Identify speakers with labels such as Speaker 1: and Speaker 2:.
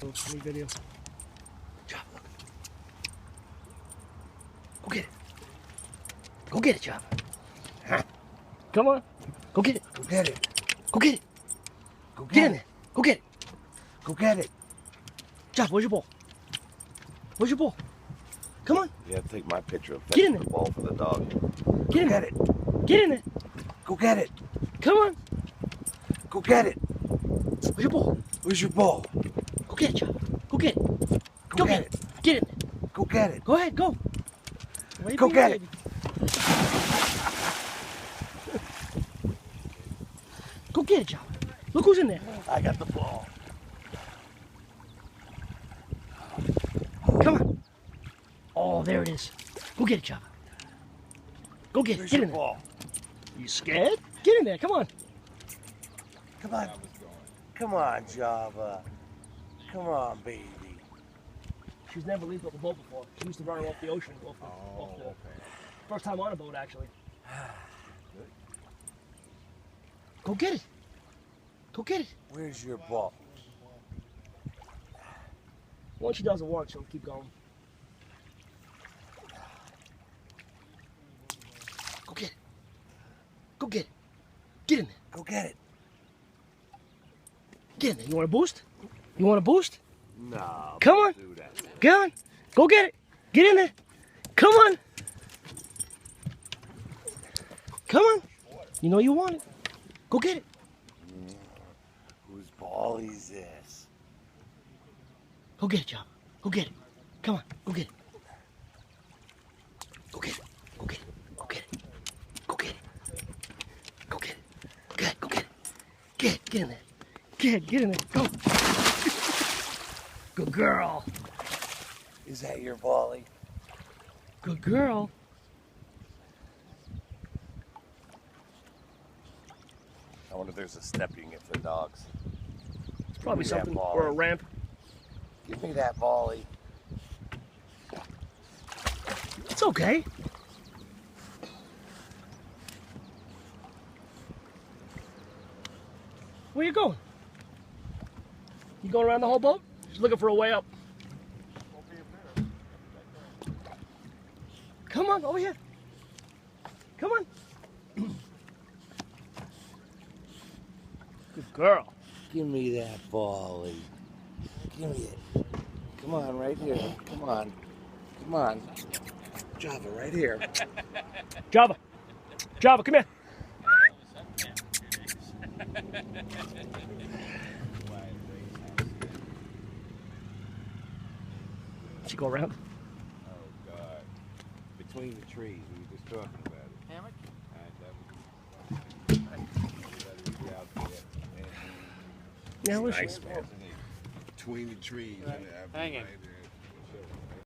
Speaker 1: Any video. Java, look. Go get it. Go get it, Java. Huh? Come on. Go get it.
Speaker 2: Go get it.
Speaker 1: Go get it.
Speaker 2: Go
Speaker 1: Get
Speaker 2: get
Speaker 1: in
Speaker 2: it.
Speaker 1: there. Go get it.
Speaker 2: Go get it.
Speaker 1: Java, where's your ball? Where's your ball? Come on.
Speaker 2: Yeah, take my picture of
Speaker 1: Get in
Speaker 2: the
Speaker 1: there.
Speaker 2: ball for the dog.
Speaker 1: Get in
Speaker 2: Get
Speaker 1: there.
Speaker 2: it.
Speaker 1: Get in there.
Speaker 2: Go get it.
Speaker 1: Come on.
Speaker 2: Go get it.
Speaker 1: Where's your ball?
Speaker 2: Where's your ball?
Speaker 1: Go get it, Java. Go get it.
Speaker 2: Go get it.
Speaker 1: Get in there.
Speaker 2: Go get it.
Speaker 1: Go ahead, go. Wait
Speaker 2: Go
Speaker 1: for
Speaker 2: get
Speaker 1: you,
Speaker 2: it.
Speaker 1: baby. Go get it, Java. Look who's in there.
Speaker 2: I got the ball.
Speaker 1: Come on. Oh, there it is. Go get it, Java. Go get it.
Speaker 2: Where's
Speaker 1: Get
Speaker 2: your
Speaker 1: in there.
Speaker 2: ball?
Speaker 1: You scared? Get in there. Come on.
Speaker 2: Come on. Come on, Java. Come on, baby.
Speaker 1: She's never leaved off a boat before. She used to run her off the ocean. Off the first time on a boat, actually. Go get it. Go get it.
Speaker 2: Where's your ball?
Speaker 1: Once she doesn't work, she'll keep going. Go get it. Go get it. Get in there.
Speaker 2: Go get it.
Speaker 1: Get in there. You want a boost? You want a boost?
Speaker 2: No.
Speaker 1: Come on.
Speaker 2: Do that.
Speaker 1: Come on. Go get it. Get in there. Come on. Come on. You know you want it. Go get it.
Speaker 2: Whose ball is this?
Speaker 1: Go get it, Java. Go get it. Come on. Go get it. Go get it. Go get it. Go get it. Go get it. Go get it. Go get it. Go get it. Get in there. Get in there. Go. Good girl.
Speaker 2: Is that your volley?
Speaker 1: Good girl.
Speaker 2: I wonder if there's a step you can get for the dogs.
Speaker 1: It's probably
Speaker 2: Give me that
Speaker 1: something,
Speaker 2: ball.
Speaker 1: or a ramp.
Speaker 2: Give me that volley.
Speaker 1: It's okay. Where you going? You going around the whole boat? Just looking for a way up. Come on, over here. Come on. Good girl.
Speaker 2: Give me that volley. Give me it. Come on, right here. Come on. Come on. Java, right here.
Speaker 1: Java. Java, come here. She go around.
Speaker 3: Oh, God. Between the trees, we were just talking about it.
Speaker 4: Hammock?
Speaker 1: Yeah, listen.
Speaker 3: Nice, man. Between the trees.
Speaker 4: Hanging.